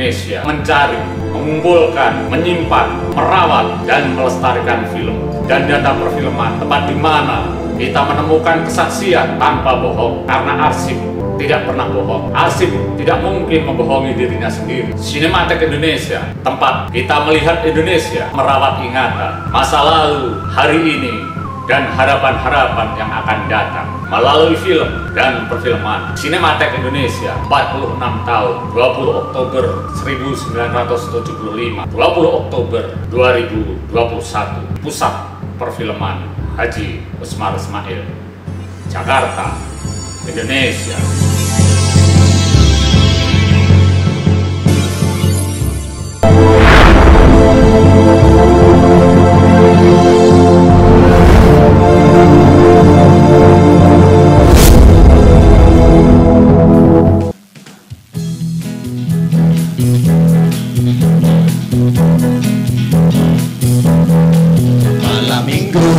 Indonesia mencari, mengumpulkan, menyimpan, merawat, dan melestarikan film dan data perfilman, tempat di mana kita menemukan kesaksian tanpa bohong, karena arsip tidak pernah bohong. Arsip tidak mungkin membohongi dirinya sendiri. Sinematek Indonesia, tempat kita melihat Indonesia, merawat ingatan masa lalu, hari ini, dan harapan-harapan yang akan datang melalui film dan perfilman. Sinematek Indonesia 46 tahun, 20 Oktober 1975, 20 Oktober 2021. Pusat Perfilman Haji Usmar Ismail, Jakarta, Indonesia. Malam minggu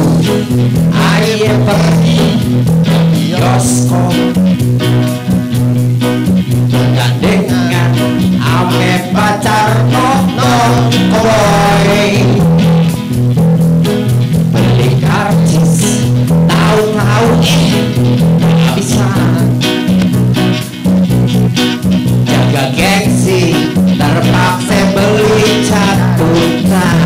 air pergi bioskop, gandengan ame pacar nonton koboi, beli karcis tahu-tahu habisan, jaga gengsi terpaksa beli catatan.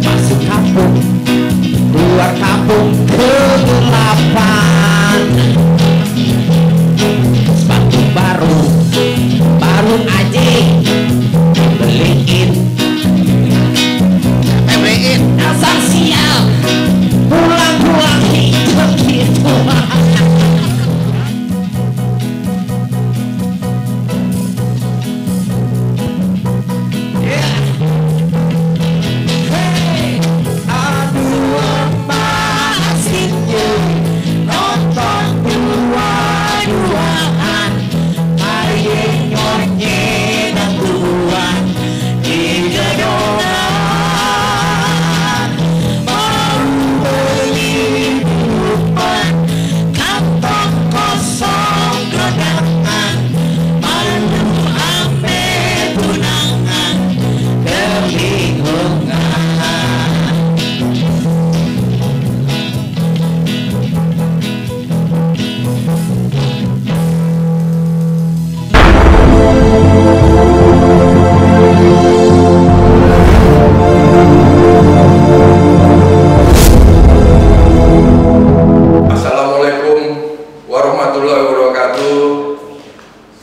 Masuk kampung, keluar kampung, kegelapan. Sepatu baru aja beliin. Dasar sial, pulang hidup gitu.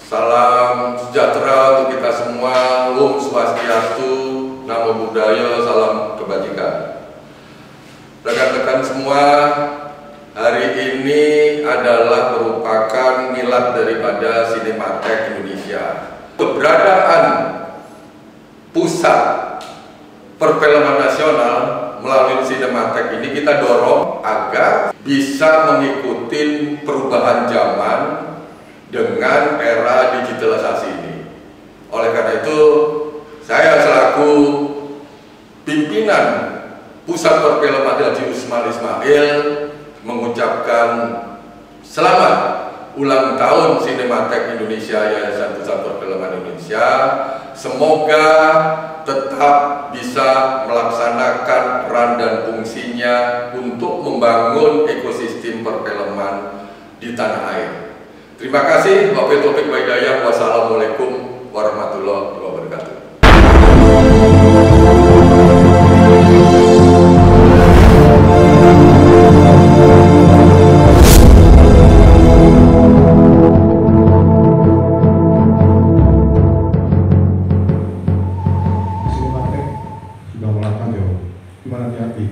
Salam sejahtera untuk kita semua. Om Swastiastu, Namo Buddhaya, salam kebajikan. Rekan-rekan semua, hari ini adalah merupakan milad daripada Sinematek Indonesia. Keberadaan pusat perfilman nasional melalui Sinematek ini kita dorong agar bisa mengikuti perubahan zaman dengan era digitalisasi ini. Oleh karena itu, saya selaku pimpinan Pusat Perfilman Haji Usmar Ismail mengucapkan selamat ulang tahun Sinematek Indonesia, Yayasan Pusat Perfilman Indonesia. Semoga tetap bisa melaksanakan peran dan fungsinya untuk membangun ekosistem perfilman di tanah air. Terima kasih. Wabillahi taufiq wal hidayah. Wassalamualaikum warahmatullahi wabarakatuh. Sinematek sudah melakukan ya, gimana hati-hati.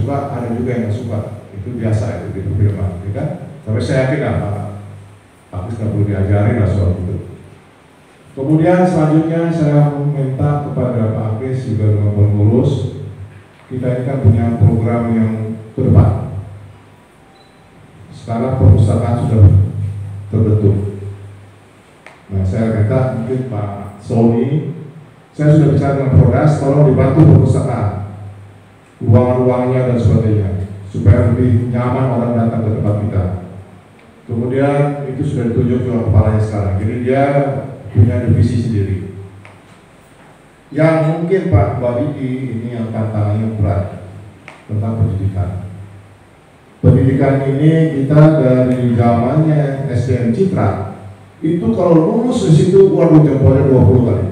suka, ada juga yang nggak suka. Itu biasa itu di perfilman, ya kan? Tapi saya yakin lah Pak Agus nggak perlu diajari lah soal itu. Kemudian selanjutnya saya meminta kepada Pak Agus juga dengan pengurus, kita ini kan punya program yang ke depan. Sekarang perpustakaan sudah terbentuk. Nah, saya minta mungkin Pak Sony, saya sudah bicara dengan Prodas, tolong dibantu perpustakaan, ruang-ruangnya dan sebagainya, supaya lebih nyaman orang datang ke tempat kita. Kemudian itu sudah ditunjuk juga kepalanya sekarang, jadi dia punya divisi sendiri. Yang mungkin Pak Mbak Didi ini yang tantangannya berat tentang pendidikan. Pendidikan ini kita dari zamannya SDN Citra itu kalau lulus di situ waduh jempolnya 20 kali,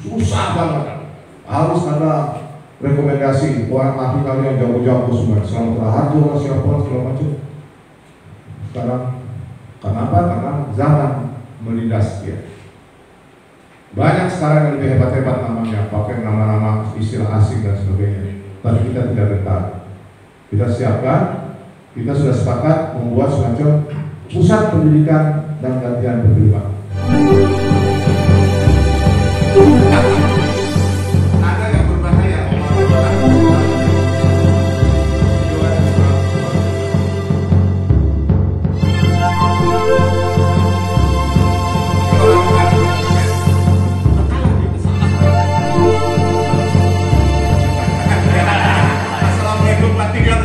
susah banget. Harus ada rekomendasi buat ahli kali yang jago-jago semua, Selamat Raharjo, siapa segala macam. Sekarang kenapa? Karena zaman melindas dia. Banyak sekarang yang lebih hebat-hebat namanya, pakai nama-nama istilah asing dan sebagainya. Tapi kita tidak gentar. Kita siapkan. Kita sudah sepakat membuat semacam pusat pendidikan dan latihan perfilman. Ada yang berbahaya. Assalamualaikum Pak Tiga.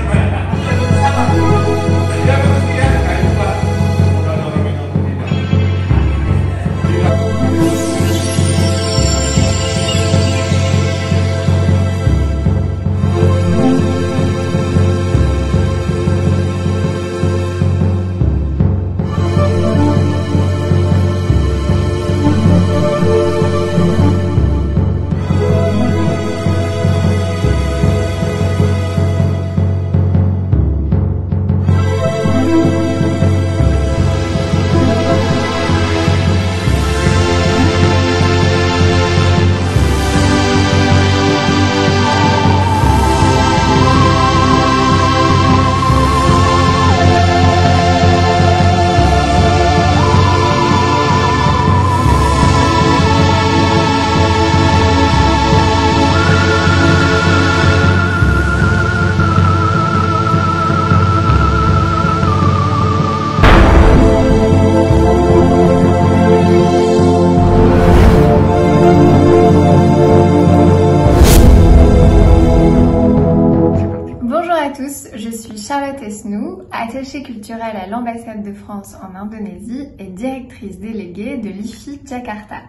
Attachée culturelle à l'ambassade de France en Indonésie et directrice déléguée de l'IFI Jakarta.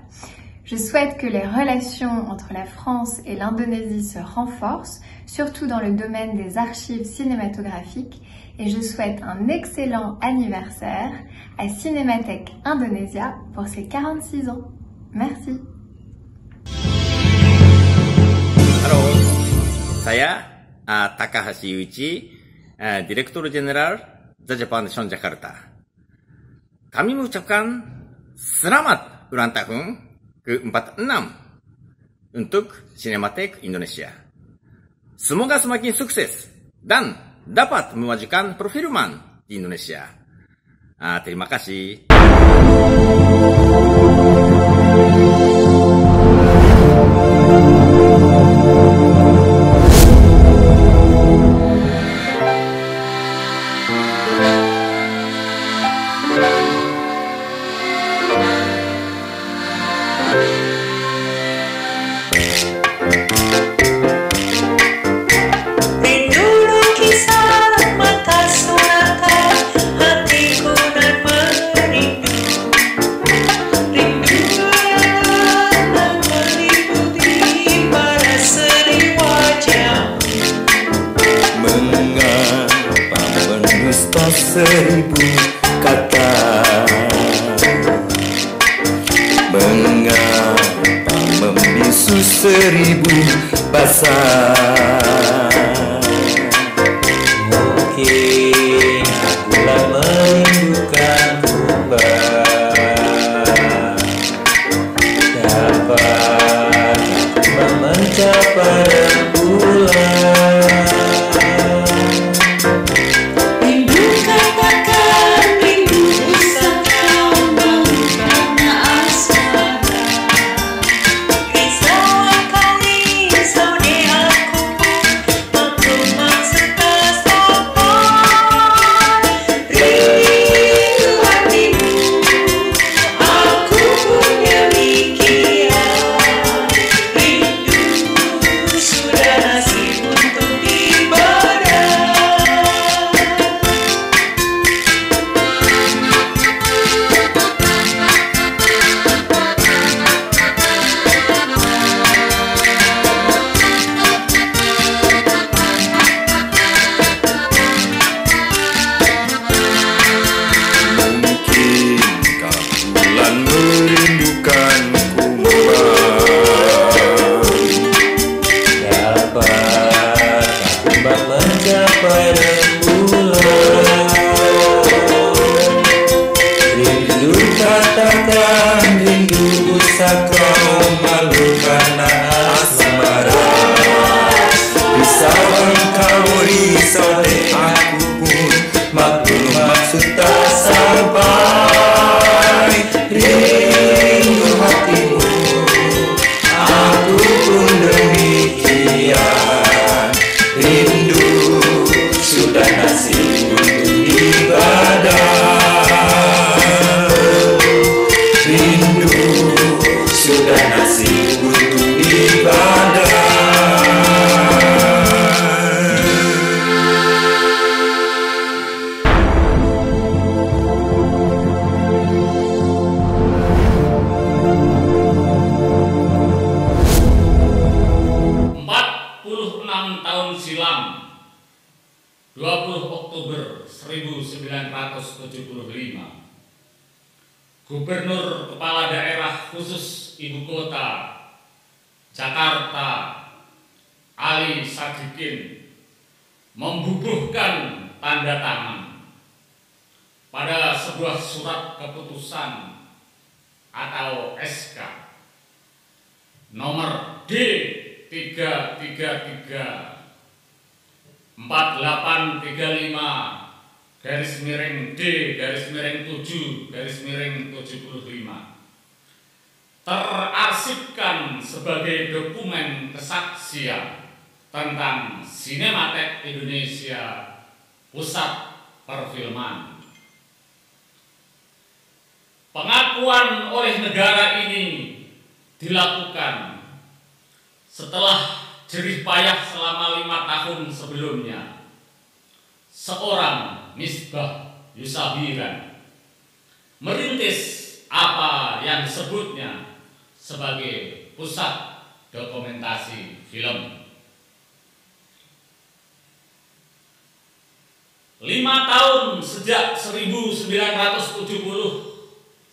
Je souhaite que les relations entre la France et l'Indonésie se renforcent, surtout dans le domaine des archives cinématographiques, et je souhaite un excellent anniversaire à Cinémathèque Indonésia pour ses 46 ans. Merci. Halo, saya Takahashi Yuichi, Direktur Jenderal The Japan Foundation Jakarta. Kami mengucapkan selamat ulang tahun ke-46 untuk Cinematheque Indonesia. Semoga semakin sukses dan dapat memajukan perfilman di Indonesia. Terima kasih. Seribu kata, mengapa membisu seribu bahasa? Mungkin akulah merindukan kembali, dapat aku memancar pada bulan. bisa kau malukan asmara. Risau engkau risau aku pun maklum maksud tak sampai. Rindu hatimu aku pun demikian. Rindu sudah nasib untuk ibadah. Rindu sudah nasib untuk ibadah. 46 tahun silam, 20 Oktober 1975, Gubernur Kepala Daerah Khusus Ibu Kota Jakarta Ali Sadikin membubuhkan tanda tangan pada sebuah surat keputusan atau SK nomor D333/4835/D-7/75 terarsipkan sebagai dokumen kesaksian tentang Sinematek Indonesia Pusat Perfilman. Pengakuan oleh negara ini dilakukan setelah jerih payah selama 5 tahun sebelumnya. Seorang Misbah Yusabiran merintis apa yang disebutnya sebagai pusat dokumentasi film. 5 tahun sejak 1970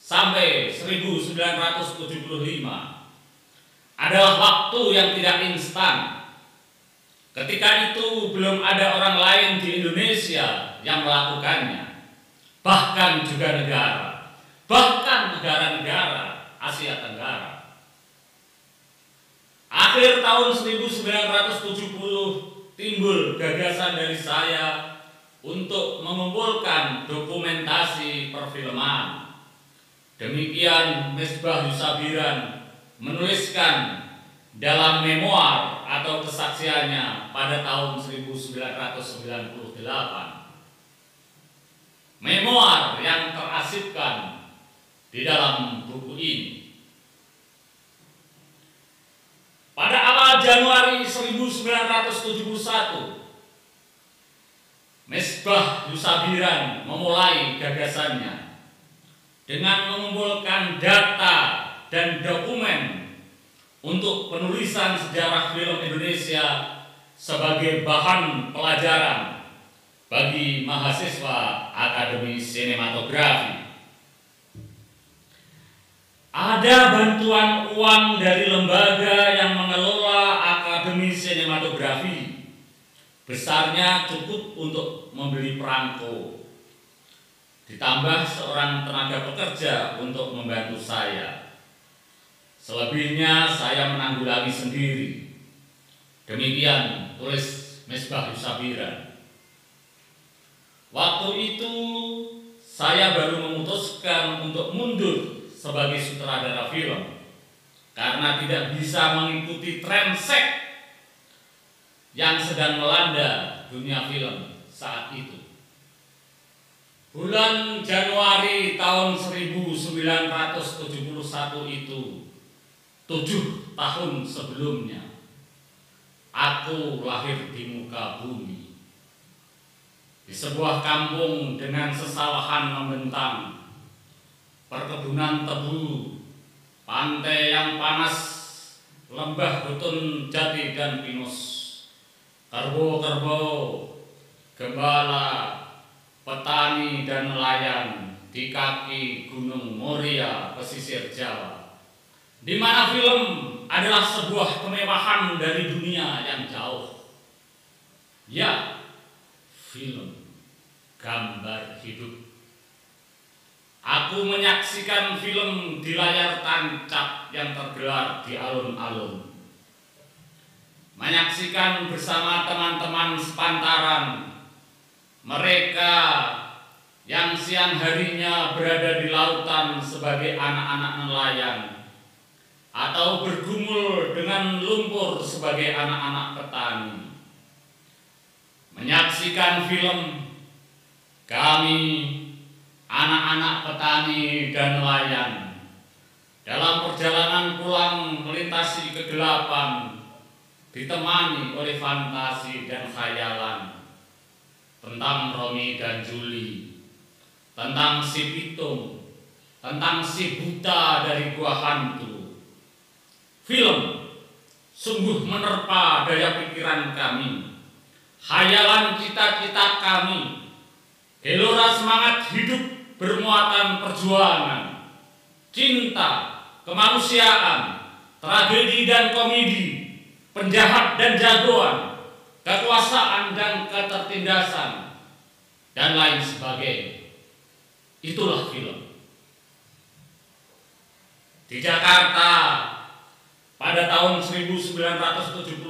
sampai 1975 adalah waktu yang tidak instan. Ketika itu belum ada orang lain di Indonesia yang melakukannya, bahkan juga negara-negara Asia Tenggara. Akhir tahun 1970 timbul gagasan dari saya untuk mengumpulkan dokumentasi perfilman. Demikian Misbah Yusabiran menuliskan dalam memoir atau kesaksiannya pada tahun 1998. Memoir yang terarsipkan di dalam buku ini. Pada awal Januari 1971, Misbah Yusabiran memulai gagasannya dengan mengumpulkan data dan dokumen untuk penulisan sejarah film Indonesia sebagai bahan pelajaran bagi mahasiswa Akademi Sinematografi. Ada bantuan uang dari lembaga yang mengelola Akademi Sinematografi. Besarnya cukup untuk membeli perangko. Ditambah seorang tenaga pekerja untuk membantu saya. Selebihnya saya menanggulangi sendiri. Demikian tulis Misbah Yusabiran. Waktu itu saya baru memutuskan untuk mundur sebagai sutradara film karena tidak bisa mengikuti tren seks yang sedang melanda dunia film saat itu. Bulan Januari tahun 1971 itu, 7 tahun sebelumnya, aku lahir di muka bumi. Di sebuah kampung dengan sesawahan membentang, perkebunan tebu, pantai yang panas, lembah butun jati dan pinus, kerbau-kerbau, gembala, petani dan nelayan di kaki Gunung Moria, pesisir Jawa, di mana film adalah sebuah kemewahan dari dunia yang jauh. Ya, film gambar hidup. Aku menyaksikan film di layar tancap yang tergelar di alun-alun. Menyaksikan bersama teman-teman sepantaran mereka yang siang harinya berada di lautan sebagai anak-anak nelayan atau bergumul dengan lumpur sebagai anak-anak petani. Menyaksikan film kami, anak-anak petani dan nelayan, dalam perjalanan pulang melintasi kegelapan, ditemani oleh fantasi dan khayalan tentang Romi dan Juli, tentang si pitung, tentang si buta dari gua hantu. Film sungguh menerpa daya pikiran kami, khayalan cita-cita kami, gelora semangat hidup bermuatan perjuangan, cinta, kemanusiaan, tragedi dan komedi, penjahat dan jagoan, kekuasaan dan ketertindasan, dan lain sebagainya. Itulah film. Di Jakarta pada tahun 1972,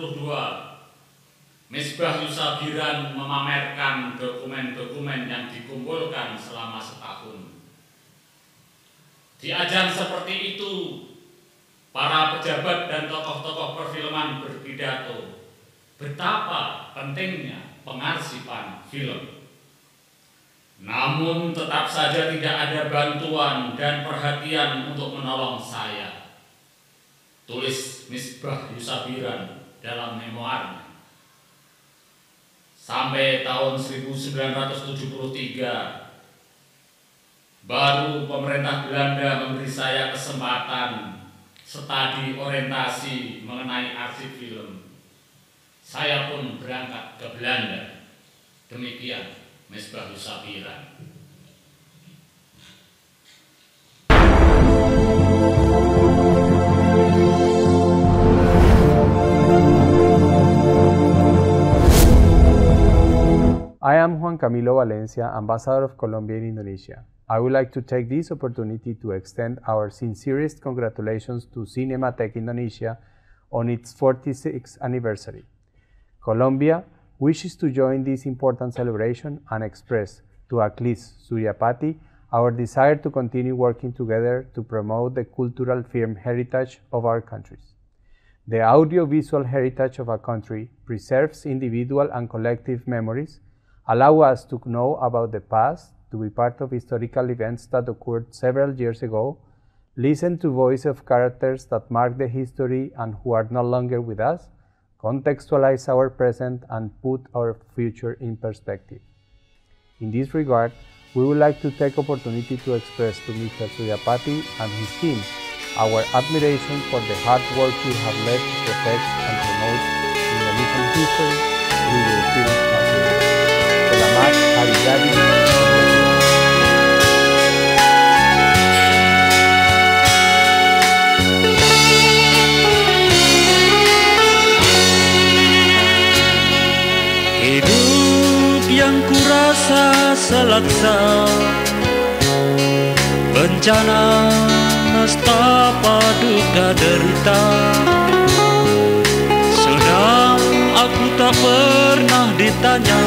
Misbah Yusabiran memamerkan dokumen-dokumen yang dikumpulkan selama setahun. Di ajang seperti itu, para pejabat dan tokoh-tokoh perfilman berpidato betapa pentingnya pengarsipan film. Namun tetap saja tidak ada bantuan dan perhatian untuk menolong saya, tulis Misbah Yusabiran dalam memoarnya. Sampai tahun 1973, baru pemerintah Belanda memberi saya kesempatan studi orientasi mengenai arsip film. Saya pun berangkat ke Belanda. Demikian Misbah Yusabiran. I am Juan Camilo Valencia, Ambassador of Colombia in Indonesia. I would like to take this opportunity to extend our sincerest congratulations to Cinematheque Indonesia on its 46th anniversary. Colombia wishes to join this important celebration and express to Aklis Suryapati our desire to continue working together to promote the cultural film heritage of our countries. The audiovisual heritage of a country preserves individual and collective memories, allow us to know about the past, to be part of historical events that occurred several years ago, listen to voice of characters that mark the history and who are no longer with us, contextualize our present and put our future in perspective. In this regard, we would like to take opportunity to express to Mr. Suryapati and his team our admiration for the hard work you have led to protect and promote Indonesian history through your film material. Selamat Hari Jadi. Hidup yang kurasa selaksa, bencana, nestapa, duka, derita. Sedang aku tak pernah ditanya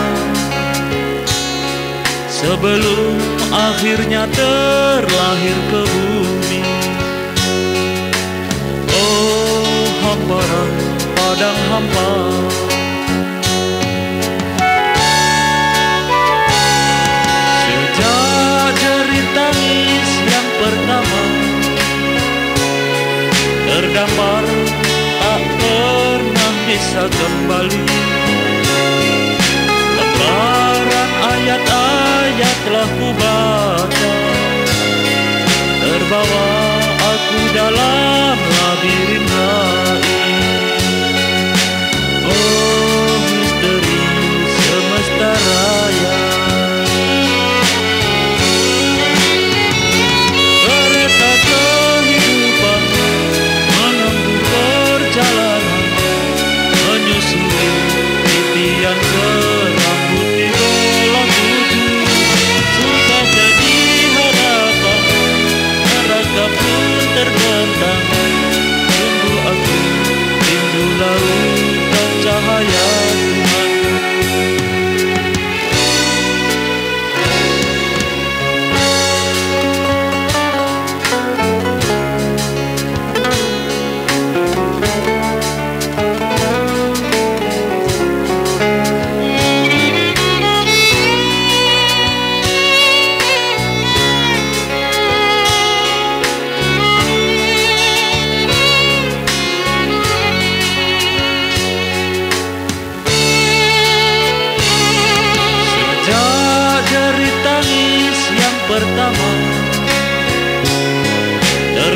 sebelum akhirnya terlahir ke bumi. Oh, hamparan padang hampa, sejak jerit tangis yang pertama terdampar tak pernah bisa kembali. Lembaran ayat-ayat telah kubaca, terbawa aku dalam labirin raih. Oh, misteri semesta raya, kereta kehidupan menempuh perjalanan, menyusuri titian keram putih bola tujuh. Susah jadi harapan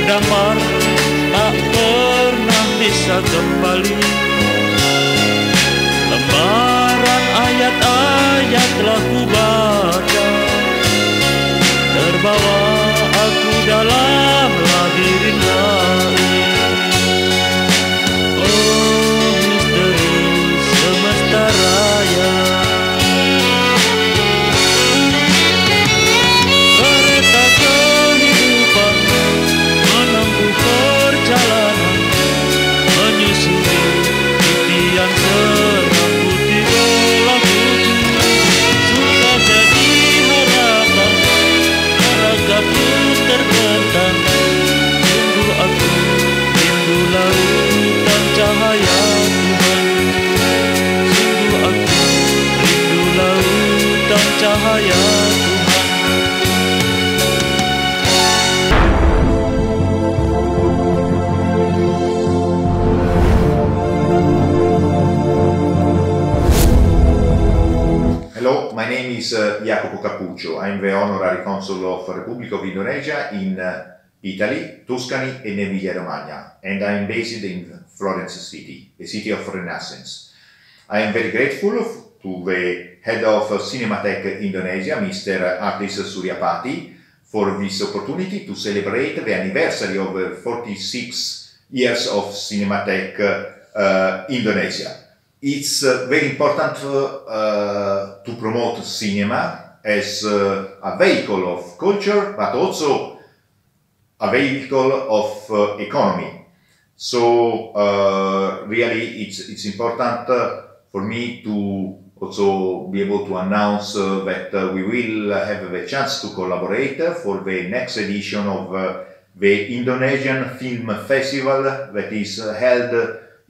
terdampar tak pernah bisa kembali. Lembaran ayat-ayat telah kubaca, terbawa aku dalam labirin lain. Oh, misteri semesta raya. Kereta kehidupan menempuh perjalanan, menyusuri titian seram putih bola putih. Sudah jadi harapan, ragaku terbentang. Sungguh aku rindu lautan cahaya Tuhan. Sungguh aku rindu lautan cahaya Tuhan. Hello, my name is Jacopo Cappuccio. I'm the Honorary Consul of Republic of Indonesia in Italy, Tuscany and Emilia-Romagna, and I'm based in Florence City, a city of Renaissance. I am very grateful to the head of Cinematheque Indonesia, Mr. Artis Suryapati, for this opportunity to celebrate the anniversary of 46 years of Cinematheque Indonesia. It's very important to promote cinema as a vehicle of culture, but also a vehicle of economy. So really it's important for me to also be able to announce that we will have the chance to collaborate for the next edition of the Indonesian Film Festival that is held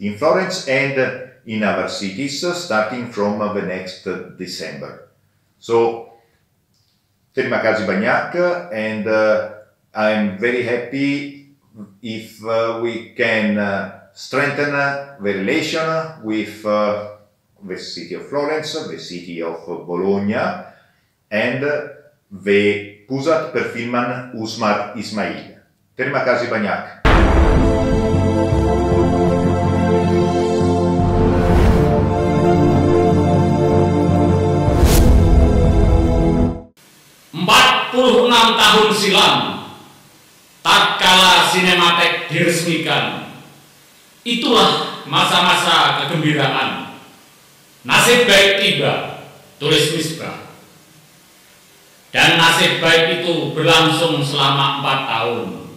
in Florence and in other cities starting from the next December. So, terima kasih banyak, and I'm very happy if we can strengthen the relation with the city of Florence, the city of Bologna, and the Pusat Perfilman Usmar Ismail. Terima kasih banyak. Tahun silam, tatkala Cinematheque diresmikan, itulah masa-masa kegembiraan. Nasib baik tiba, tulis Misbah. Dan nasib baik itu berlangsung selama 4 tahun.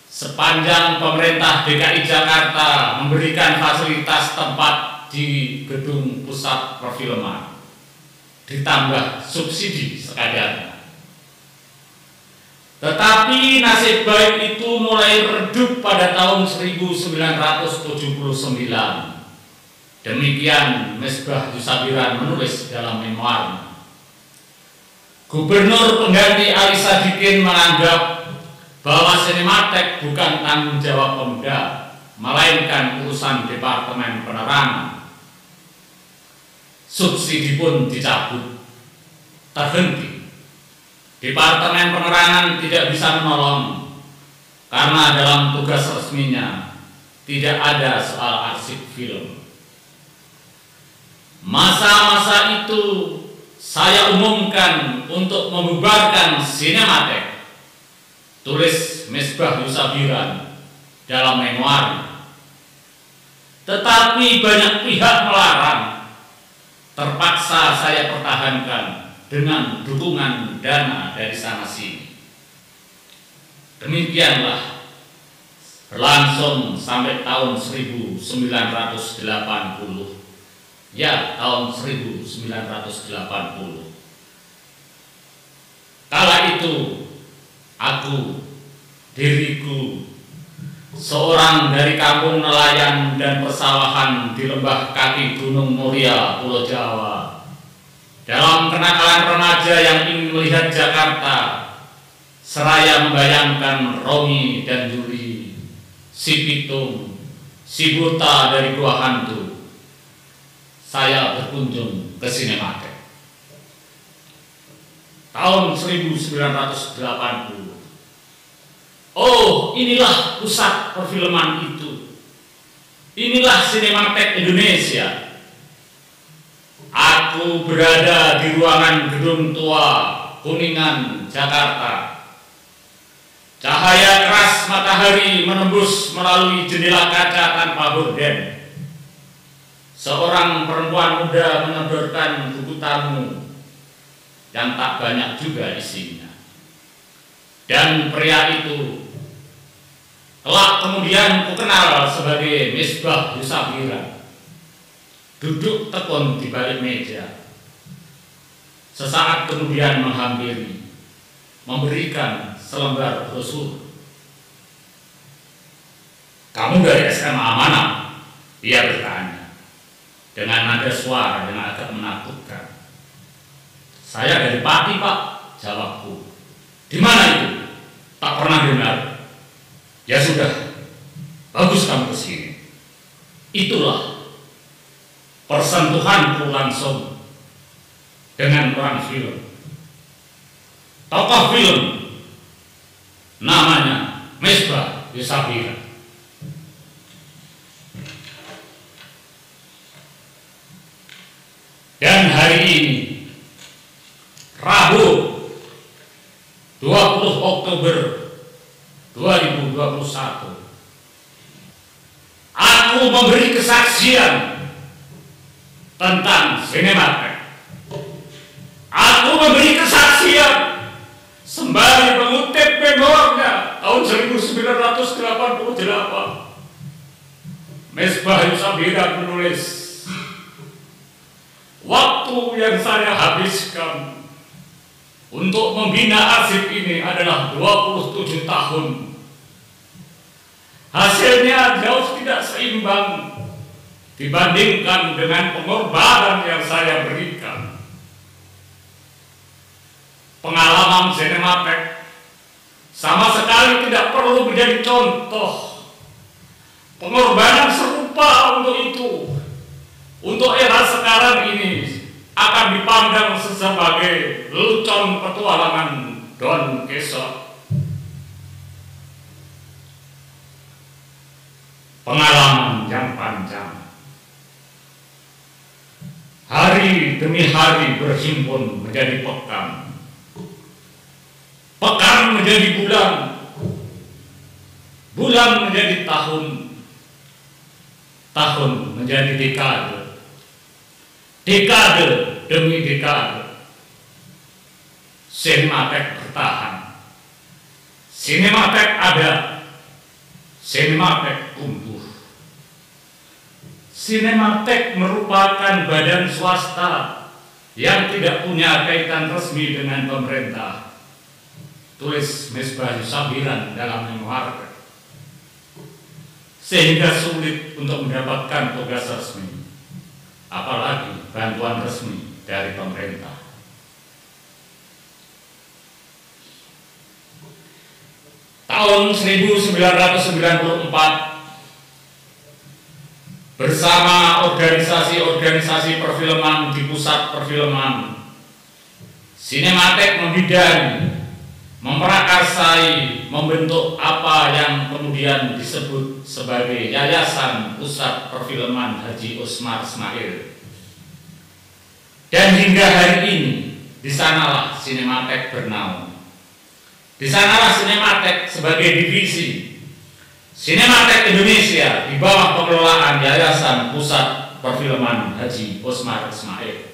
Sepanjang pemerintah DKI Jakarta memberikan fasilitas tempat di gedung pusat perfilman, ditambah subsidi sekalian. Tetapi nasib baik itu mulai redup pada tahun 1979. Demikian Misbah Yusabiran menulis dalam memoarnya. Gubernur pengganti Ali Sadikin menganggap bahwa Cinematheque bukan tanggung jawab Pemda, melainkan urusan Departemen Penerangan. Subsidi pun dicabut, terhenti. Departemen Penerangan tidak bisa menolong karena dalam tugas resminya tidak ada soal arsip film. Masa-masa itu saya umumkan untuk membubarkan Cinematheque, tulis Misbah Yusabiran dalam memoarnya. Tetapi banyak pihak melarang, terpaksa saya pertahankan dengan dukungan dana dari sana sini. Demikianlah berlangsung sampai tahun 1980. Ya, tahun 1980. Kala itu aku, diriku, seorang dari kampung nelayan dan persawahan di lembah kaki Gunung Muria, Pulau Jawa, dalam kenakalan remaja yang ingin melihat Jakarta, seraya membayangkan Romi dan Juli, si Pitung, si Buta dari Gua Hantu, saya berkunjung ke Cinematheque. Tahun 1980, Oh, inilah pusat perfilman itu. Inilah Cinematek Indonesia. Aku berada di ruangan gedung tua Kuningan, Jakarta. Cahaya keras matahari menembus melalui jendela kaca tanpa gorden. Seorang perempuan muda menyodorkan buku tamu yang tak banyak juga isinya. Dan pria itu kelak kemudian kukenal sebagai Misbah Yusafira, duduk tekun di balik meja. Sesaat kemudian menghampiri, memberikan selembar brosur. "Kamu dari SMA mana?" Ia bertanya dengan nada suara yang agak menakutkan. "Saya dari Pati, Pak," jawabku. "Di mana itu?" "Tak pernah dengar." "Ya sudah, bagus kamu kesini." Itulah persentuhanku langsung dengan orang film. Tokoh film namanya Misbah Yusafira. Dan hari ini, Rabu 20 Oktober 2021, aku memberi kesaksian tentang Cinematek. Aku memberi kesaksian sembari mengutip memornya tahun 1988. Misbah Yusafira menulis, "Waktu yang saya habiskan untuk membina arsip ini adalah 27 tahun. Hasilnya jauh tidak seimbang dibandingkan dengan pengorbanan yang saya berikan. Pengalaman Cinematek sama sekali tidak perlu menjadi contoh. Pengorbanan serupa untuk itu, untuk era sekarang ini, akan dipandang sebagai lelucon petualangan Don Quixote. Pengalaman yang panjang, hari demi hari berhimpun menjadi pekan, pekan menjadi bulan, bulan menjadi tahun, tahun menjadi dekade, dekade demi dekade. Cinematek bertahan, Cinematek ada, Cinematek tumbuh. Cinematek merupakan badan swasta yang tidak punya kaitan resmi dengan pemerintah, tulis Misbah Yusafira dalam memoarnya, sehingga sulit untuk mendapatkan tugas resmi, apalagi bantuan resmi dari pemerintah. Tahun 1994, bersama organisasi-organisasi perfilman di pusat perfilman, Cinematek membidani, memprakarsai, membentuk apa yang kemudian disebut sebagai Yayasan Pusat Perfilman Haji Osmar Ismail. Dan hingga hari ini, di sanalah Cinematek bernaung. Di sanalah Cinematek sebagai divisi Cinematek Indonesia di bawah pengelolaan Yayasan Pusat Perfilman Haji Osmar Ismail.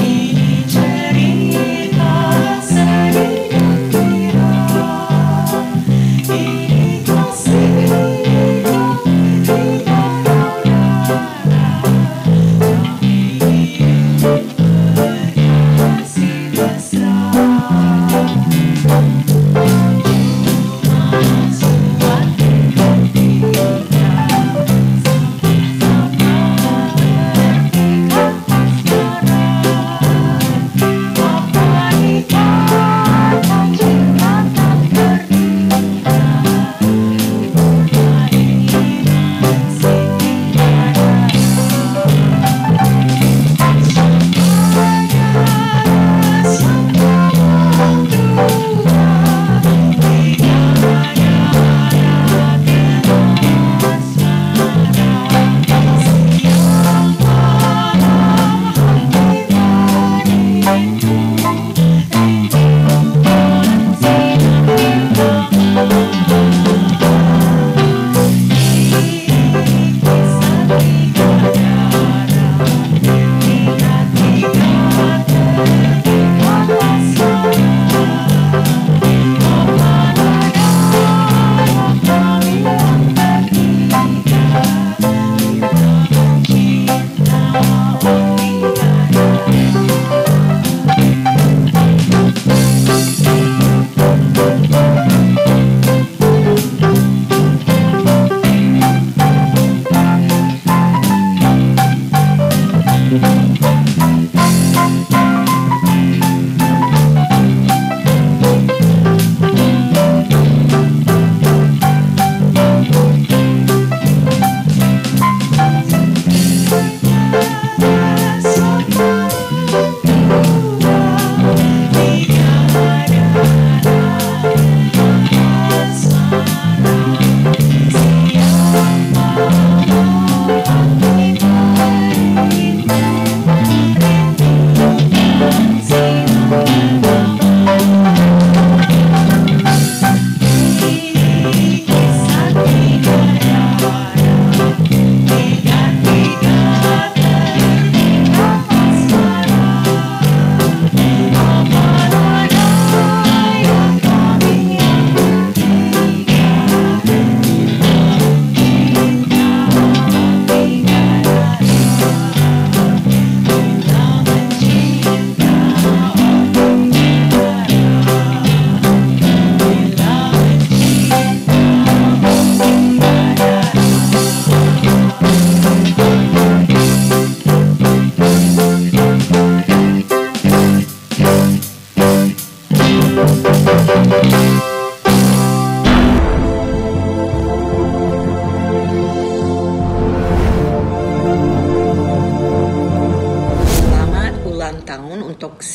Ini cerita sedih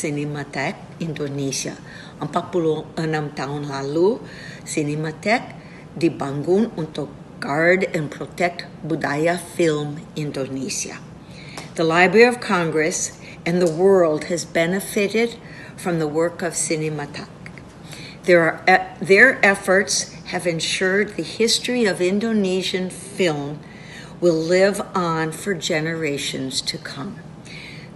Cinematheque Indonesia. 46 tahun lalu, Cinematheque dibangun untuk guard and protect budaya film Indonesia. The Library of Congress and the world has benefited from the work of Cinematheque. Their efforts have ensured the history of Indonesian film will live on for generations to come.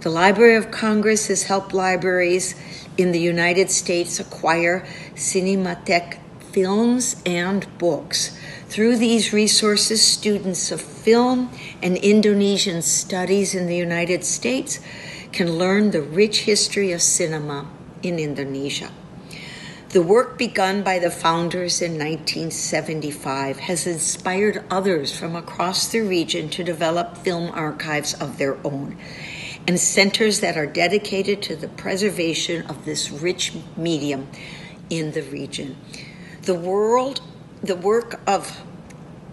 The Library of Congress has helped libraries in the United States acquire Cinematheque films and books. Through these resources, students of film and Indonesian studies in the United States can learn the rich history of cinema in Indonesia. The work begun by the founders in 1975 has inspired others from across the region to develop film archives of their own and centers that are dedicated to the preservation of this rich medium in the region. The work of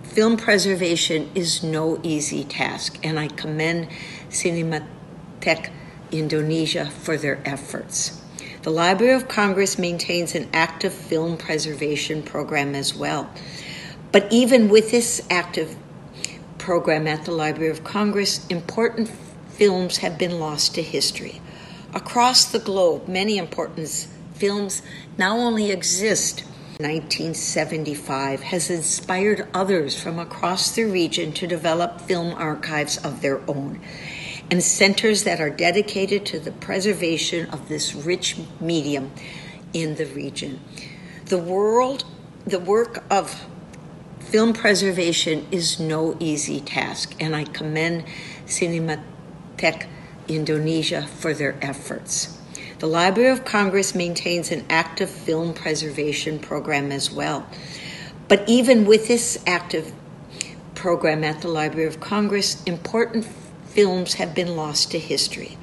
film preservation is no easy task, and I commend Cinematheque Indonesia for their efforts. The Library of Congress maintains an active film preservation program as well. But even with this active program at the Library of Congress, important films have been lost to history. Across the globe, many important films now only exist. 1975 has inspired others from across the region to develop film archives of their own and centers that are dedicated to the preservation of this rich medium in the region. The work of film preservation is no easy task, and I commend Cinematheque Indonesia for their efforts. The Library of Congress maintains an active film preservation program as well. But even with this active program at the Library of Congress, important films have been lost to history.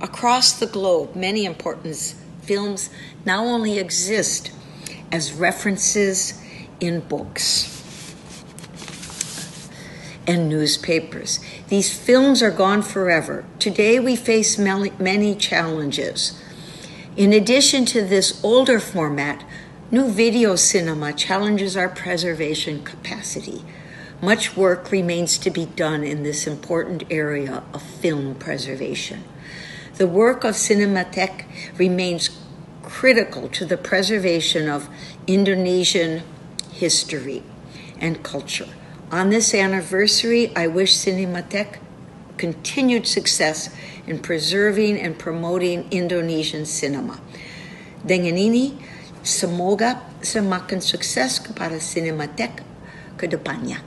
Across the globe, many important films now only exist as references in books and newspapers. These films are gone forever. Today we face many challenges. In addition to this older format, new video cinema challenges our preservation capacity. Much work remains to be done in this important area of film preservation. The work of Cinematheque remains critical to the preservation of Indonesian history and culture. On this anniversary, I wish Cinematheque continued success in preserving and promoting Indonesian cinema. Dengan ini, semoga semakin sukses kepada Cinematheque ke depannya.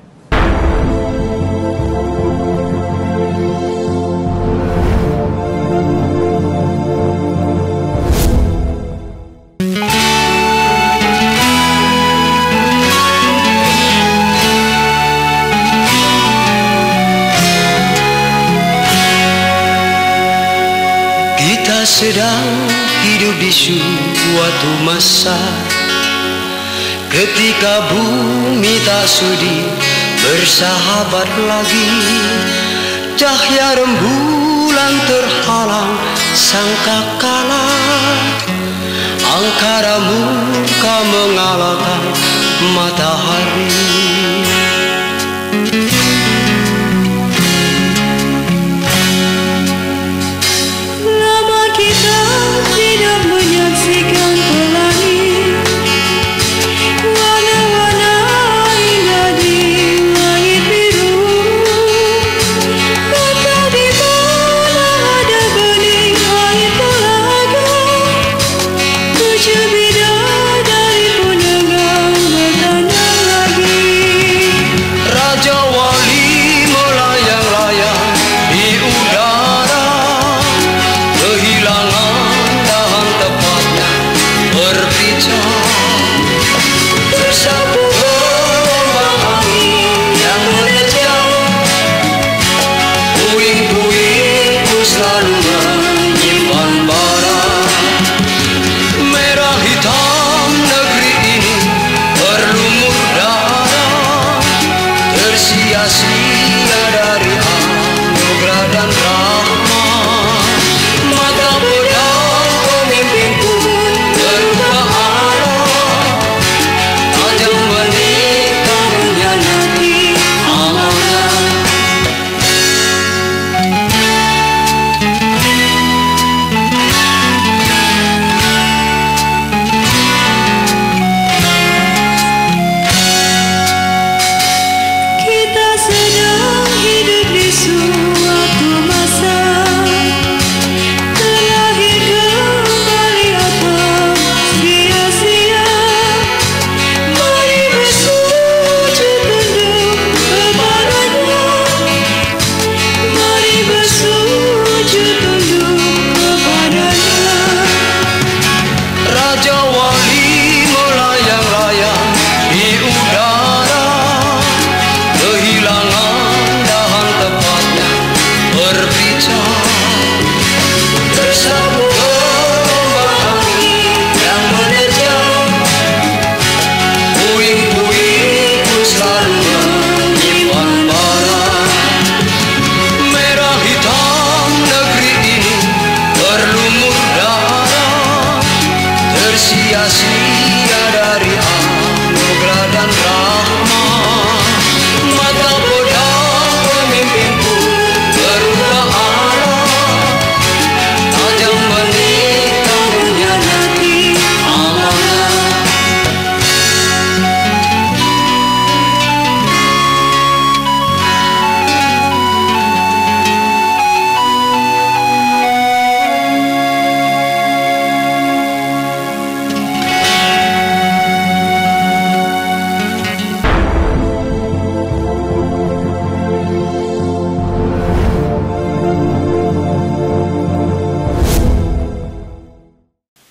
Kita sedang hidup di suatu masa ketika bumi tak sudi bersahabat lagi. Cahaya rembulan terhalang sangkakala, angkara murka mengalahkan matahari. Lama kita tidak menyaksikan pelangi, warna-warna indah di langit biru. Entah di mana ada bening air telaga, tujuh bidadari pun enggan bertanya lagi. Raja Wali melayang-layang di udara, kehilangan dahan tepatnya berpicah. Tersapu gelombang angin yang menerjang, puing-puingku selalu menyimpan bara. Merah hitam negeri ini berlumur darah, tersia-sia dari anugerah dan rahmat. Mata pedang pemimpinku berubah arah, tajam menikah mengkhianati amanah. Kita sedang hidup di suatu masa terlahir kembali atau sia-sia. Mari bersujud tunduk kepadanya, mari bersujud tunduk kepadanya. Raja Wali melayang-layang di udara, kehilangan dahan tepatnya berpicah. Tersapu gelombang angin yang menerjang, puing-puingku selalu menyimpan bara. Merah hitam negeri ini berlumur darah, tersia-sia dari anugerah dan rahmat. Mata pedang pemimpinku berubah arah, tajam menikah mengkhianati amanah.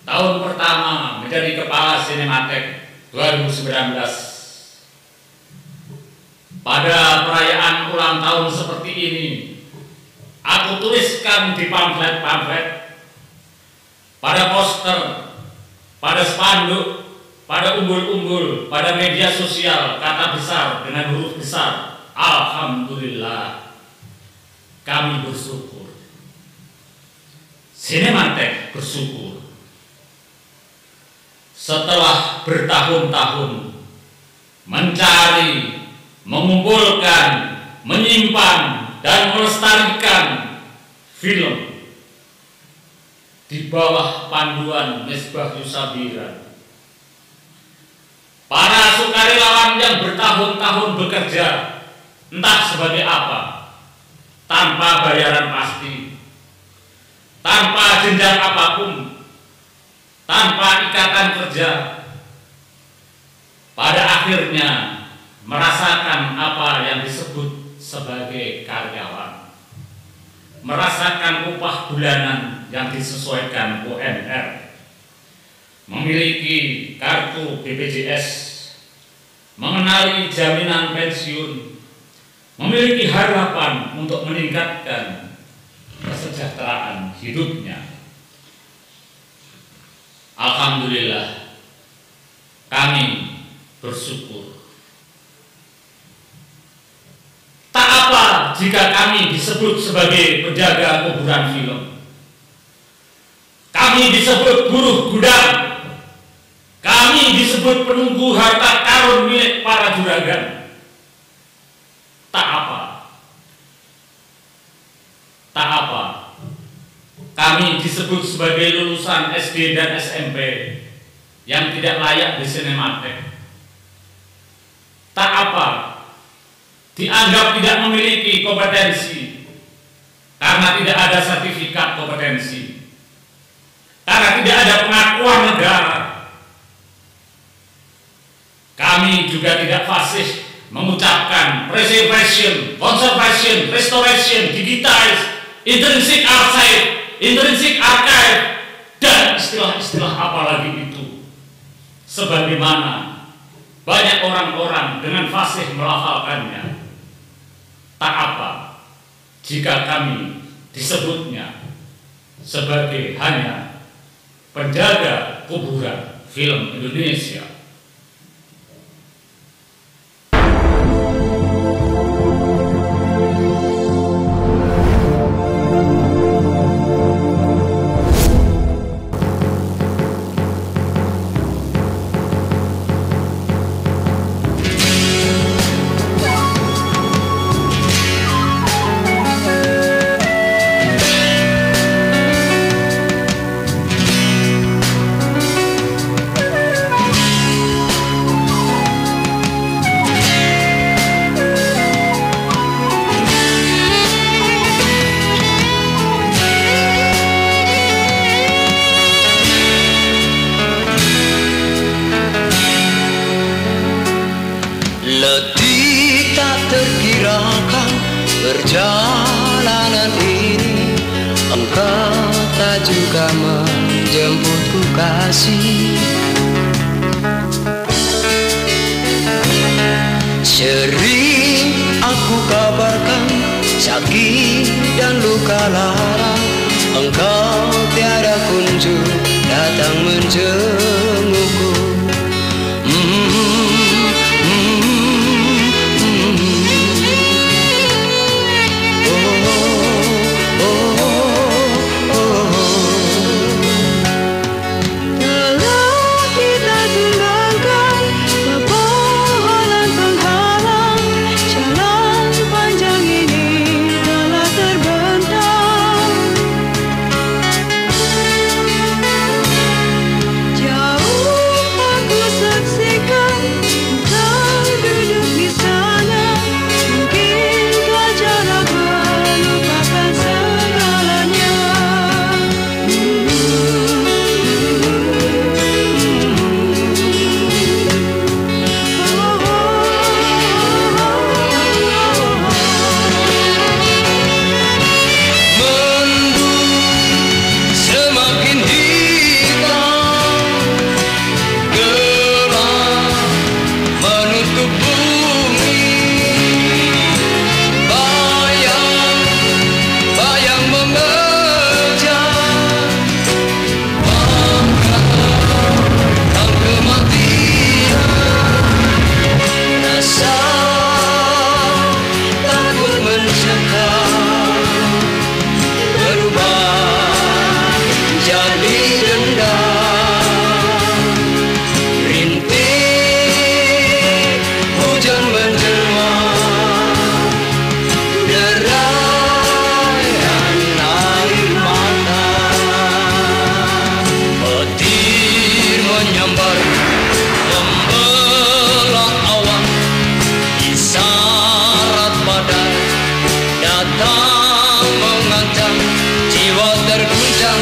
Tahun pertama menjadi kepala Cinematheque 2019. Pada perayaan ulang tahun seperti ini, aku tuliskan di pamflet-pamflet, pada poster, pada spanduk, pada umbul-umbul, pada media sosial, kata besar dengan huruf besar, Alhamdulillah. Kami bersyukur. Cinematheque bersyukur. Setelah bertahun-tahun mencari, mengumpulkan, menyimpan, dan melestarikan film di bawah panduan Misbah Yusabiran, para sukarelawan yang bertahun-tahun bekerja entah sebagai apa, tanpa bayaran pasti, tanpa jenjang apapun, tanpa ikatan kerja, pada akhirnya merasakan apa yang disebut sebagai karyawan, merasakan upah bulanan yang disesuaikan UMR, memiliki kartu BPJS, mengenali jaminan pensiun, memiliki harapan untuk meningkatkan kesejahteraan hidupnya. Alhamdulillah, kami bersyukur. Tak apa jika kami disebut sebagai penjaga kuburan film. Kami disebut buruh gudang. Kami disebut penunggu harta karun milik para juragan. Tak apa. Tak apa. Kami disebut sebagai lulusan SD dan SMP yang tidak layak di sinematek. Tak apa. Dianggap tidak memiliki kompetensi karena tidak ada sertifikat kompetensi, karena tidak ada pengakuan negara. Kami juga tidak fasih mengucapkan preservation, conservation, restoration, digitize, intrinsic archive, dan istilah-istilah apalagi itu. Sebagaimana banyak orang-orang dengan fasih melafalkannya. Tak apa jika kami disebutnya sebagai hanya penjaga kuburan film Indonesia. Letih tak terkirakan perjalanan ini, engkau tak juga menjemputku kasih. Sering aku kabarkan sakit dan luka lara, engkau tiada kunjung datang menjengukku.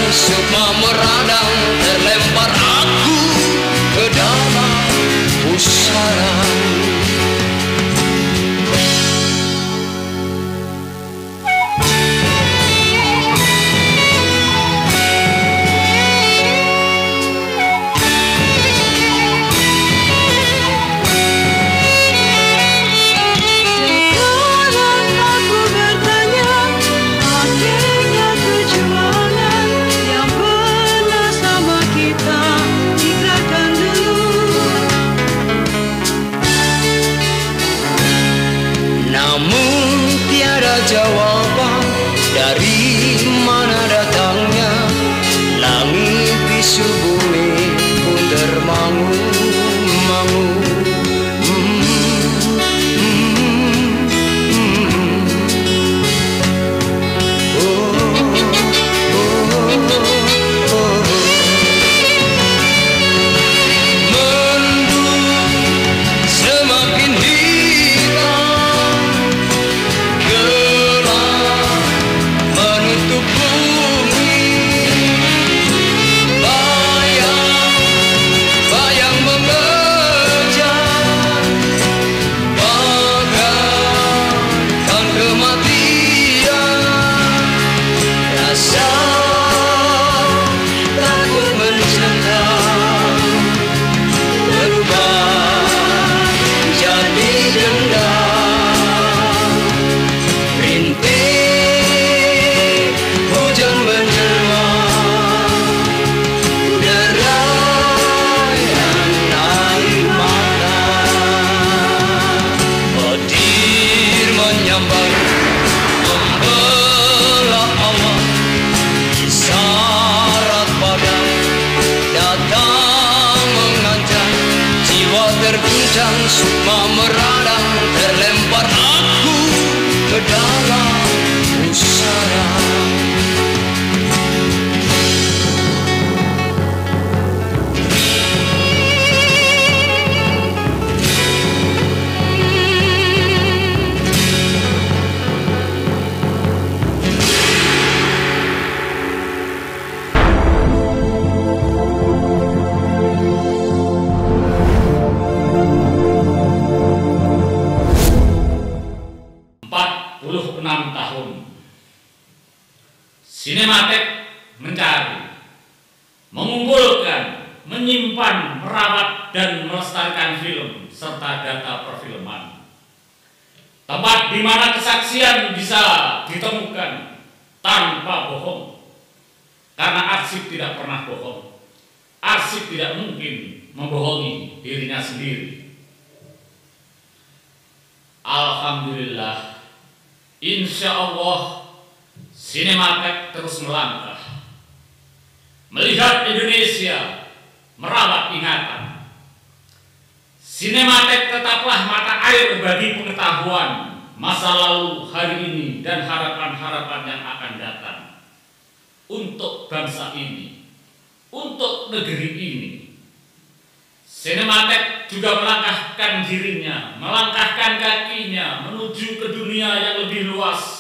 Sukma meradang, terlempar aku ke dalam pusara. Sama Sedang suka meradang, terlempar aku ke dalam pusara. Sinematek mencari, mengumpulkan, menyimpan, merawat, dan melestarikan film serta data perfilman. Tempat di mana kesaksian bisa ditemukan tanpa bohong. Karena arsip tidak pernah bohong. Arsip tidak mungkin membohongi dirinya sendiri. Alhamdulillah, insya Allah, Sinematek terus melangkah, melihat Indonesia, merawat ingatan. Sinematek tetaplah mata air bagi pengetahuan masa lalu, hari ini, dan harapan-harapan yang akan datang. Untuk bangsa ini, untuk negeri ini. Sinematek juga melangkahkan dirinya, melangkahkan kakinya menuju ke dunia yang lebih luas,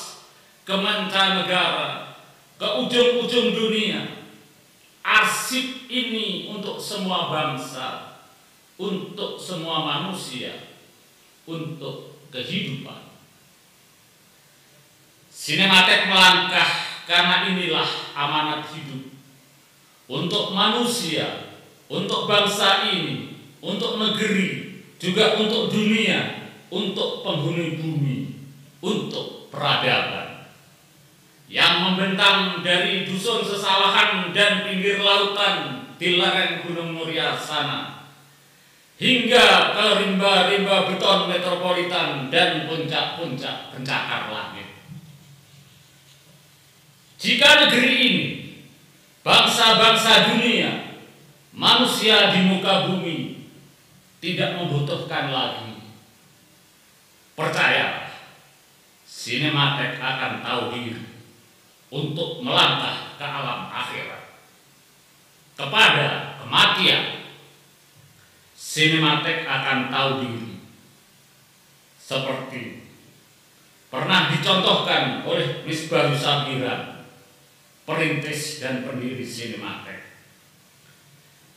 ke mancanegara, ke ujung-ujung dunia. Arsip ini untuk semua bangsa, untuk semua manusia, untuk kehidupan. Sinematek melangkah karena inilah amanat hidup untuk manusia, untuk bangsa ini, untuk negeri, juga untuk dunia, untuk penghuni bumi, untuk peradaban yang membentang dari dusun sesawahan dan pinggir lautan di lereng Gunung Muria sana, hingga ke rimba-rimba beton metropolitan dan puncak-puncak pencakar langit. Jika negeri ini, bangsa-bangsa dunia, manusia di muka bumi tidak membutuhkan lagi, percayalah, Sinematek akan tahu diri untuk melangkah ke alam akhirat, kepada kematian. Sinematek akan tahu diri seperti pernah dicontohkan oleh Misbah Sabiran, perintis dan pendiri Sinematek.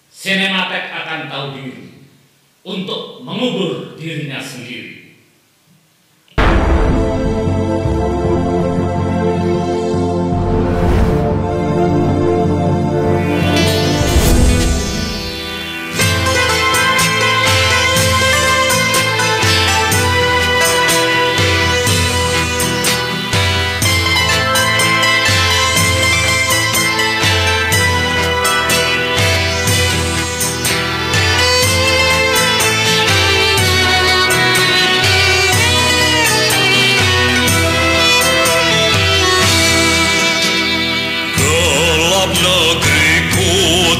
Sinematek akan tahu diri untuk mengubur dirinya sendiri.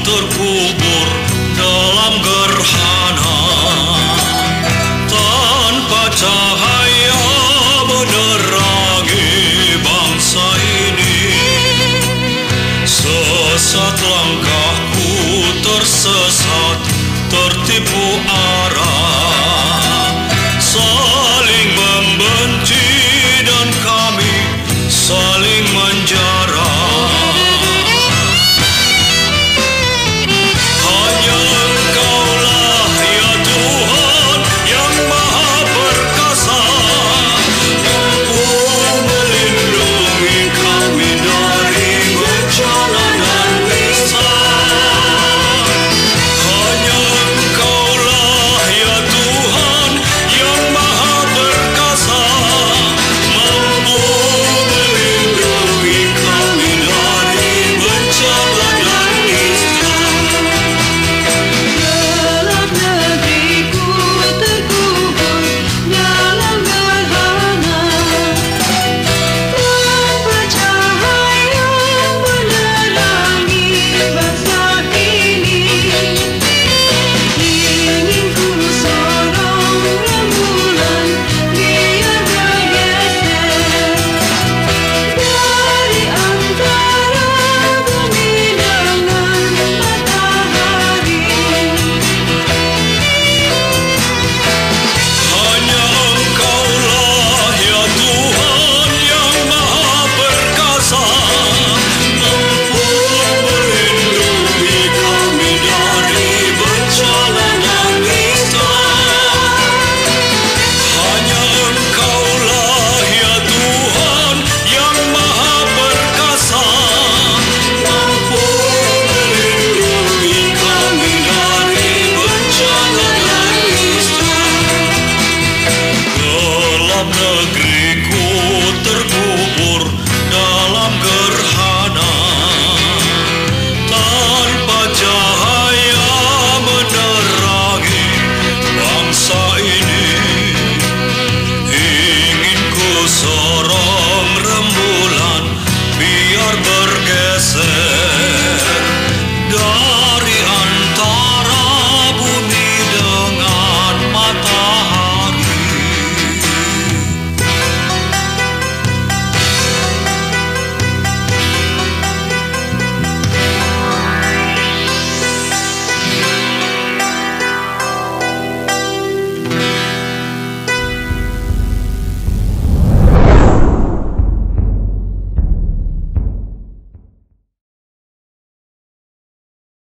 Terkubur dalam gerhana tanpa cahaya menerangi bangsa ini. Sesat langkahku tersesat, tertipu arah